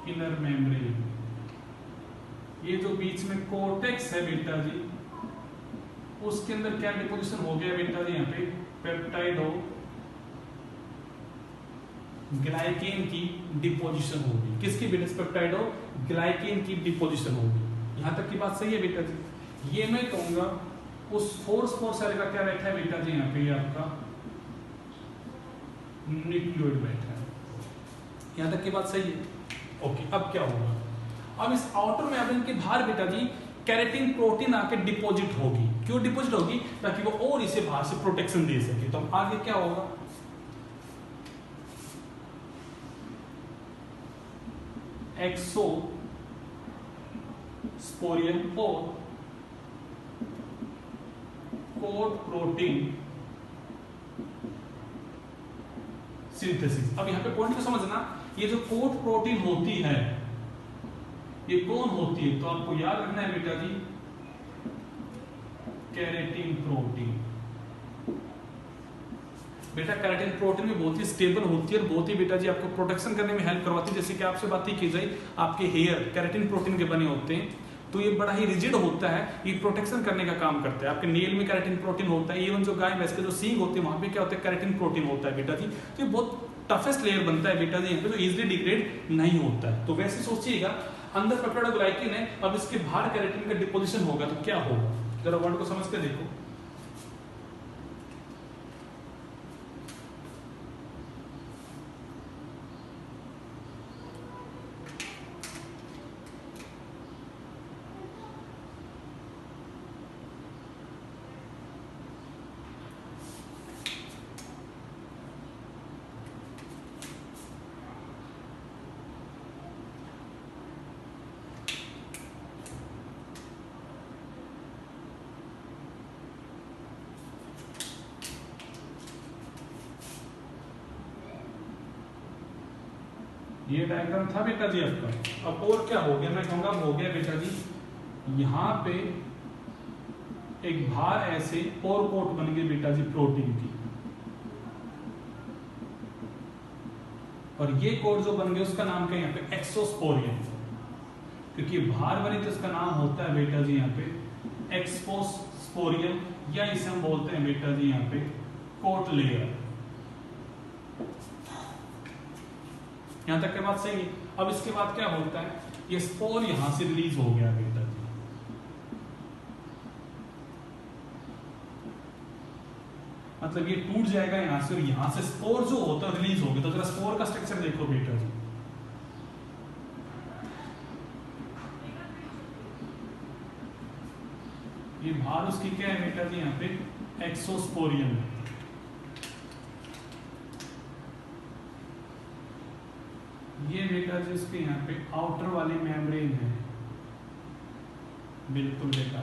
इनर मेम्ब्रेन। ये जो बीच में कोर्टेक्स है बेटा जी, उसके अंदर क्या डिपोजिशन हो गया बेटा जी यहाँ पे पेप्टाइडो ग्लाइकेन की डिपोजिशन होगी। किसकी बेटा? पेप्टाइडो ग्लाइकेन की डिपोजिशन होगी। यहां तक की बात सही है बेटा जी। ये मैं कहूंगा उस फोर्स सेल का क्या बैठा है बेटा जी यहाँ पे, ये आपका न्यूक्लियोइड बैठा है। यहां तक की बात सही है? ओके, अब क्या होगा? अब इस आउटर मेम्ब्रेन के बाहर बेटा जी केराटिन प्रोटीन आके डिपॉजिट होगी। क्यों डिपॉजिट होगी? ताकि वो और इसे बाहर से प्रोटेक्शन दे सके। तो आगे क्या होगा? एक्सोस्पोरियम और कोट प्रोटीन सिंथेसिस। अब यहां पे पॉइंट को समझना, ये जो कोट प्रोटीन होती है ये कौन होती है? तो आपको याद रखना है बेटा जी केराटिन प्रोटीन। बेटा केराटिन प्रोटीन में बहुत ही स्टेबल होती है और बहुत ही बेटा जी आपको प्रोटेक्शन करने में हेल्प करवाती है। जैसे कि आपसे बात ही की जाए, आपके हेयर केराटिन प्रोटीन के बने होते हैं, तो ये बड़ा ही रिजिड होता है, ये प्रोटेक्शन करने का काम करता है। आपके नेल में केराटिन प्रोटीन होता है, इवन जो गाय भैंस के जो सींग होते हैं वहां पे क्या होता है? केराटिन प्रोटीन होता है बेटा जी। तो ये बहुत टफेस्ट लेयर बनता है बेटा जी यहाँ पे, जो इजिली डिग्रेड नहीं होता है। तो वैसे सोचिएगा अंदर पेप्टाइडोग्लाइकेन है, अब इसके बाहर केराटिन का डिपोजिशन होगा तो क्या होगा? जरा वर्ड को समझ के देखो। ये डायग्राम था बेटा जी आपका। अब और क्या हो गया? मैं कहूंगा हो गया बेटा जी, यहां पे एक बाहर ऐसे और कोट बन गई बेटा जी प्रोटीन की, और ये कोट जो बन गया उसका नाम क्या है यहाँ पे? एक्सोस्पोरियम। क्योंकि बाहर बनी तो इसका नाम होता है बेटा जी यहाँ पे एक्सोस्पोरियम, या इसे हम बोलते हैं बेटा जी यहाँ पे कोट लेयर। यहां तक की बात सही है? अब इसके बाद क्या होता है? ये स्पोर यहां से रिलीज हो गया बेटा जी, मतलब ये टूट जाएगा यहां से, और यहां से स्पोर जो होता है रिलीज हो गया। तो जरा स्पोर का स्ट्रक्चर देखो बेटा जी। ये बाहर उसकी क्या है बेटा जी यहाँ पे? एक्सोस्पोरियम है। ये बेटा जी इसके यहाँ पे आउटर वाली मेम्ब्रेन है, बिल्कुल बेटा।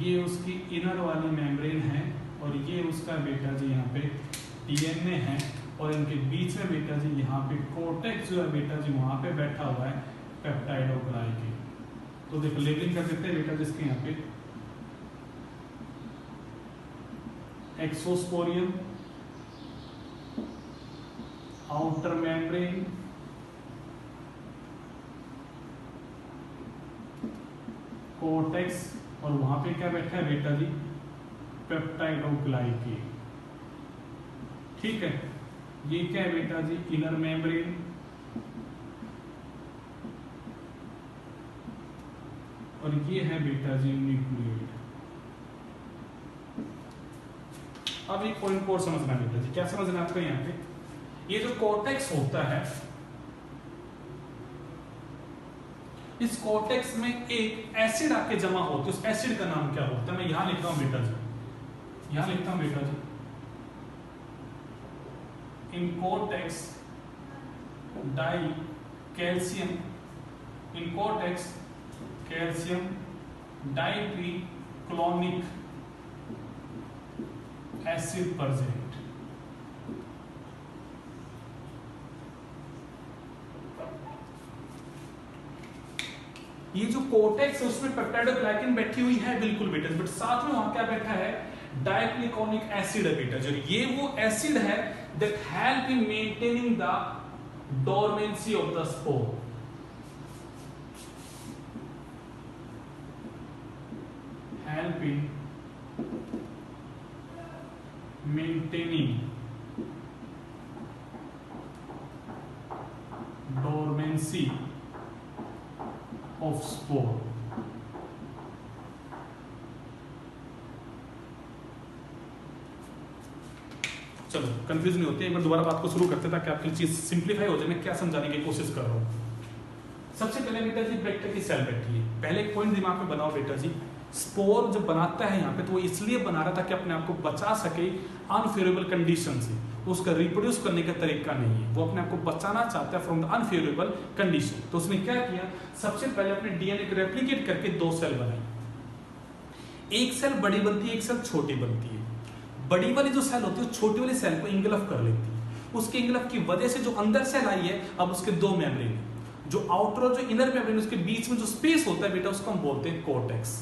ये उसकी इनर वाली मेम्ब्रेन है, और ये उसका बेटा जी यहाँ पे डीएनए है, और इनके बीच में बेटा जी यहाँ पे कोर्टेक्स जो है बेटा जी वहां पे बैठा हुआ है पेप्टाइडोग्लाइकेन। तो देखो लेबलिंग कर देते हैं बेटा जी इसके यहाँ पे एक्सोस्पोरियम, आउटर मेम्ब्रेन, कोर्टेक्स, और वहां पे क्या बैठा है बेटा जी? पेप्टाइडोग्लाइकेन। ठीक है, ये क्या है बेटा जी? इनर मेम्ब्रेन, और ये है बेटा जी न्यूक्लियोइड। अब एक पॉइंट और समझना बेटा जी, क्या समझना आपको यहाँ पे, ये जो कॉर्टेक्स होता है, इस कॉर्टेक्स में एक एसिड आके जमा होती है, उस एसिड का नाम क्या होता है? मैं यहां लिखता हूं बेटा जी, यहां लिखता हूं बेटा जी, इन कॉर्टेक्स डाई कैल्शियम, इन कॉर्टेक्स कैल्शियम डाइट्रिक्लोनिक एसिड प्रेजेंट। ये जो कॉर्टेक्स है उसमें पेप्टाइडोग्लाइकिन बैठी हुई है बिल्कुल बेटा, बट साथ में वहां क्या बैठा है? डाइक्लिकोनिक एसिड है बेटा। जो ये वो एसिड है that help in maintaining the dormancy of the spore. Help in maintaining dormancy of spore. चलो कंफ्यूज नहीं होते, एक बार दोबारा बात को शुरू करते ताकि आपकी चीज सिंप्लीफाई हो जाए। मैं क्या समझाने की कोशिश कर रहा हूं। सबसे पहले बेटा जी वेक्टर की सेल बैठी है। पहले एक पॉइंट दिमाग में बनाओ बेटा जी, स्पोर जब बनाता है यहाँ पे तो वो इसलिए बना रहा था कि अपने आप को बचा सके अनफेवरेबल कंडीशन से। उसका रिप्रोड्यूस करने का तरीका नहीं है, वो अपने आप को बचाना चाहता है फ्रॉम द अनफेवरेबल कंडीशन। तो उसने क्या किया, सबसे पहले अपने डीएनए को रेप्लिकेट करके 2 सेल बनाई। एक सेल बड़ी बनती है, एक सेल छोटी बनती है। बड़ी वाली जो सेल होती है छोटी वाली सेल को इंगल्फ कर लेती है। उसके इंगल्फ की वजह से जो अंदर सेल आई है, अब उसके 2 मेम्ब्रेन है, जो आउटर और जो इनर मेम्ब्रेन, उसके बीच में जो स्पेस होता है बेटा उसको हम बोलते हैं कॉर्टेक्स।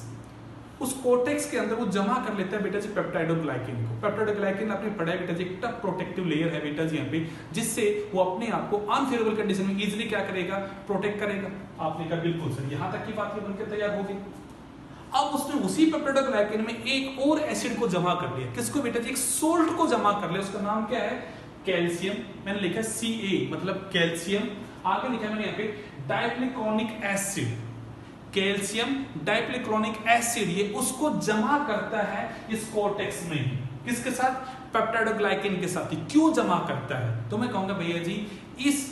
उस कॉर्टेक्स के अंदर वो जमा कर लेता है बेटा जी पेप्टाइडोग्लाइकिन को। पेप्टाइडोग्लाइकिन आपने पढ़ा है बेटा जी, एक टफ प्रोटेक्टिव लेयर है बेटा जी यहाँ पे, जिससे वो अपने आप को अनफेवरेबल कंडीशन में इजीली क्या करेगा, प्रोटेक्ट करेगा। आपने कहा बिल्कुल सर, यहां तक की बात ये बनकर तैयार हो गई। अब उसने उसी पेप्टाइडोग्लाइकिन में एक और एसिड को जमा कर लिया। किसको बेटा जी? एक सोल्ट को जमा कर लिया। उसका नाम क्या है? कैल्शियम। मैंने लिखा Ca मतलब कैल्शियम। आगे लिखा मैंने यहाँ पे डाइक्लिकोनिक एसिड। कैल्शियम डाइक्लिकोनिक एसिड ये उसको जमा करता है इस कॉर्टेक्स में। किसके साथ? पेप्टाइडोग्लाइकिन के साथ। क्यों जमा करता है? तो मैं कहूंगा भैया जी, इस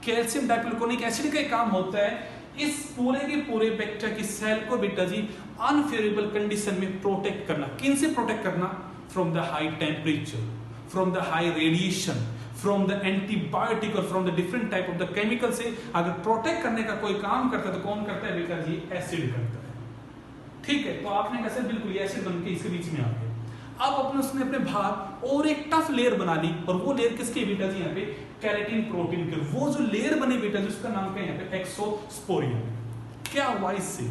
कैल्शियम डाइक्लिकोनिक एसिड का काम होता है इस पूरे के पूरे बैक्टीरिया की सेल को बेटा जी अनफेवरेबल कंडीशन में प्रोटेक्ट करना। किन से प्रोटेक्ट करना? From the high temperature, from the high radiation, from the antibiotic और from the different type of the chemical से अगर प्रोटेक्ट करने का कोई काम करता है तो कौन करता है बेटा जी? एसिड करता है। ठीक है, तो आपने कैसे बिल्कुल ये एसिड बन के इसके बीच में आ गया। अब अपने उसने अपने बाहर और एक टफ लेयर बना ली, और वो लेयर किसकी बेटा जी? यहाँ पे कैरेटिन प्रोटीन के। वो जो लेयर बनी बेटा जी उसका नाम क्या है? यहाँ पे एक्सोस्पोरियम। क्या हुआ इससे?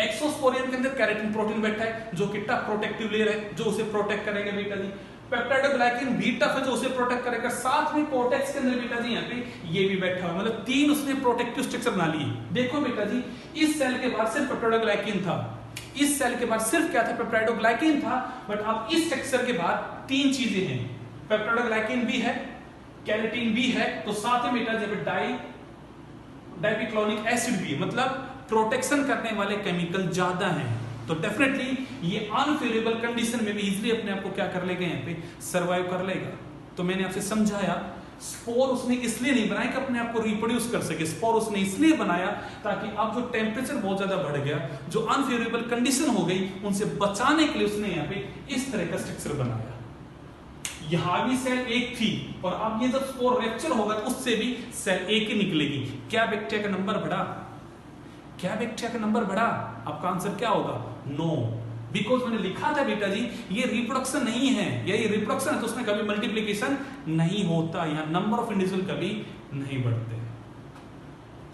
एक्सोस्पोरियम के अंदर कैरेटिन प्रोटीन बैठा है जो कि टफ प्रोटेक्टिव लेयर है, जो उसे प्रोटेक्ट करेगा बेटा जी। पेप्टाइडोग्लाइकिन भी टफ है जो उसे प्रोटेक्ट करेगा। साथ में कॉर्टेक्स के अंदर बेटा जी यहाँ पे ये भी बैठा हुआ, मतलब 3 उसने प्रोटेक्टिव स्ट्रक्चर बना लिए। देखो बेटा जी, इस सेल के बाद सिर्फ पेप्टाइडोग्लाइकिन था, इस सेल के बाद सिर्फ क्या था? पेप्टाइडोग्लाइकिन था। बट अब इस स्ट्रक्चर के बाद 3 चीजें हैं, पेप्टाइडोग्लाइकिन भी है, कैरेटिन भी है, तो साथ में बेटा जी डाइक्लिकोनिक एसिड भी है, मतलब प्रोटेक्शन करने वाले केमिकल ज्यादा हैं। तो डेफिनेटली ये अनफेवरेबल कंडीशन में भी इजीली अपने आप को क्या कर लेगा? यहाँ पे सर्वाइव कर लेगा। तो मैंने आपसे समझाया, स्पोर उसने इसलिए नहीं बनाया कि अपने आप को रिप्रोड्यूस कर सके। स्पोर उसने इसलिए बनाया ताकि अब जो टेम्परेचर बहुत ज्यादा बढ़ गया, जो अनफेवरेबल कंडीशन हो गई, उनसे बचाने के लिए उसने यहाँ पे इस तरह का स्ट्रक्चर बनाया। यहां भी सेल एक थी, और अब ये जब स्पोर रैप्चर होगा तो उससे भी सेल एक ही निकलेगी। क्या बैक्टीरिया का नंबर बढ़ा? क्या बैक्टीरिया का नंबर बढ़ा? आपका आंसर क्या होगा? नो। बिकॉज मैंने लिखा था बेटा जी ये रिप्रोडक्शन नहीं है, या ये रिप्रोडक्शन है तो उसमें कभी मल्टीप्लीकेशन नहीं होता, यहाँ नंबर ऑफ इंडिविजुअल कभी नहीं बढ़ते।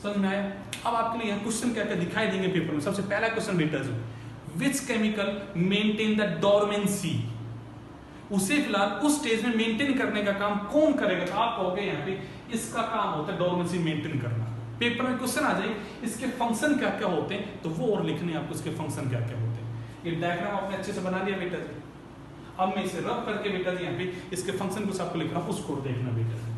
समझ में आया? अब आपके लिए यहाँ क्वेश्चन क्या क्या दिखाई देंगे पेपर में। सबसे पहला क्वेश्चन बेटा जी, which chemical maintain the dormancy? उसे फिलहाल उस स्टेज में मेंटेन करने का काम कौन करेगा? तो आप कहोगे यहाँ पे इसका काम होता है डोरमेंसी मेंटेन करना। पेपर में क्वेश्चन आ जाए इसके फंक्शन क्या क्या होते हैं, तो वो और लिखने आपको इसके फंक्शन क्या क्या होते हैं। ये डायग्राम आपने अच्छे से बना लिया बेटा जी। अब मैं इसे रब करके बेटा जी यहाँ पे इसके फंक्शन कुछ आपको लिख रहा हूं, उसको देखना बेटा जी।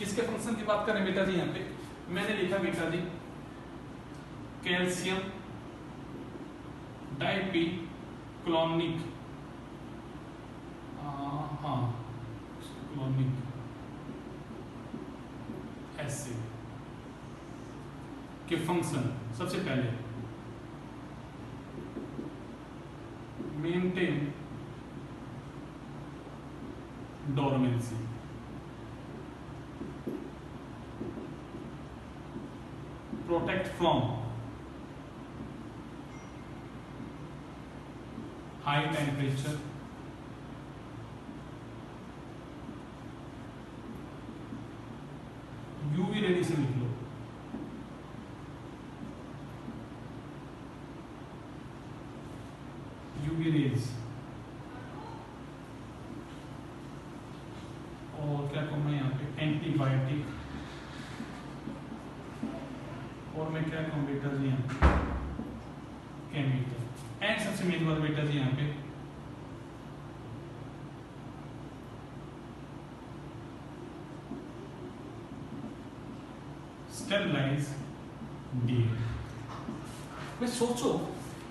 किसके फंक्शन की बात करें बेटा जी? यहाँ पे मैंने लिखा बेटा जी कैल्शियम डाइपीक्लोनिक क्लोनिक एसिड के फंक्शन सबसे पहले maintain dormancy, protect from high temperature, UV radiation लिख लो, यूवी रेज, और क्या कहूँ मैं यहाँ पे एंटीबायोटिक, और मैं क्या कहूँ बेटा जी यहाँ पे केमिकल, एंड सबसे मेन बात बेटा जी यहाँ पे स्टेबलाइज डीएनए। मैं सोचो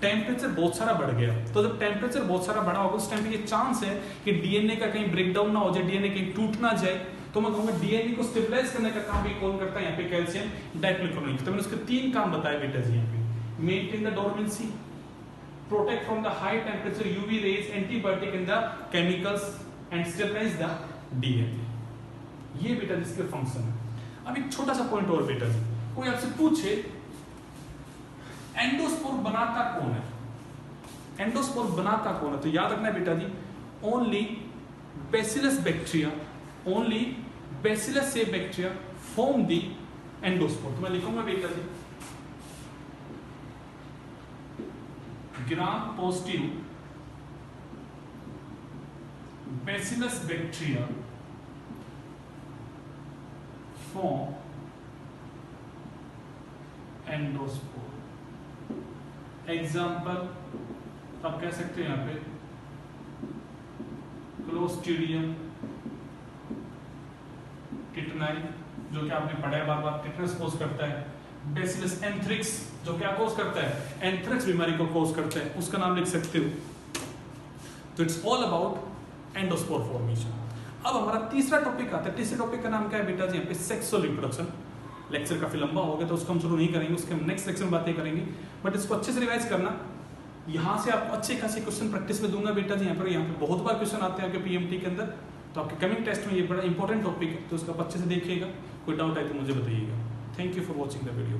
टेम्परेचर बहुत सारा बढ़ गया, तो जब टेम्परेचर बहुत सारा बढ़ा होगा उस टाइम पे ये चांस है कि डीएनए का कहीं ब्रेकडाउन ना हो जाए, डीएनए कहीं टूट ना जाए, तो मैं कहूंगा डीएनए को स्टेबलाइज करने का काम भी कौन करता है? यहाँ पे कैल्शियम डाइपीक्लोनिक। तो मैंने उसके 3 काम बताए बेटा जी यहाँ पे, maintain the dormancy, protect from the high temperature UV rays, antibiotic in the chemicals and stabilize the DNA. ये बेटा जिसके फंक्शन है। अब एक छोटा सा पॉइंट और बेटा जी, कोई आपसे पूछे एंडोस्पोर बनाता कौन है? एंडोस्पोर बनाता कौन है? तो याद रखना बेटा जी, only bacillus bacteria, only bacillus से बैक्टीरिया फॉर्म द एंडोस्पोर। तो मैं लिखूंगा बेटा जी gram positive bacillus bacteria form endospore. Example आप कह सकते हैं यहाँ पे क्लोस्ट्रीडियम टिटनाई, जो कि आपने पढ़ा है बार बार, टिटनस कोज करता है। बैसिलस एंथ्रिक्स, जो क्या कोज करता है? एंथ्रिक्स बीमारी को कोज करता है, उसका नाम लिख सकते हो। तो it's all about endospore formation. अब हमारा तीसरा टॉपिक आता है। तीसरे टॉपिक का नाम क्या है बेटा जी? यहाँ पे सेक्सुअल रिप्रोडक्शन। लेक्चर काफी लंबा हो गया तो उसको हम शुरू नहीं करेंगे, उसके हम नेक्स्ट लेक्चर में बातें करेंगे, बट इसको अच्छे से रिवाइज करना। यहाँ से आपको अच्छे खासे क्वेश्चन प्रैक्टिस में दूंगा बेटा जी। यहाँ पे बहुत बार क्वेश्चन आते हैं आपके पीएमटी के अंदर, तो आपके कमिंग टेस्ट में ये बड़ा इंपॉर्टेंट टॉपिक है, तो उसका अच्छे से देखिएगा। कोई डाउट आए तो मुझे बताइएगा। Thank you for watching the video.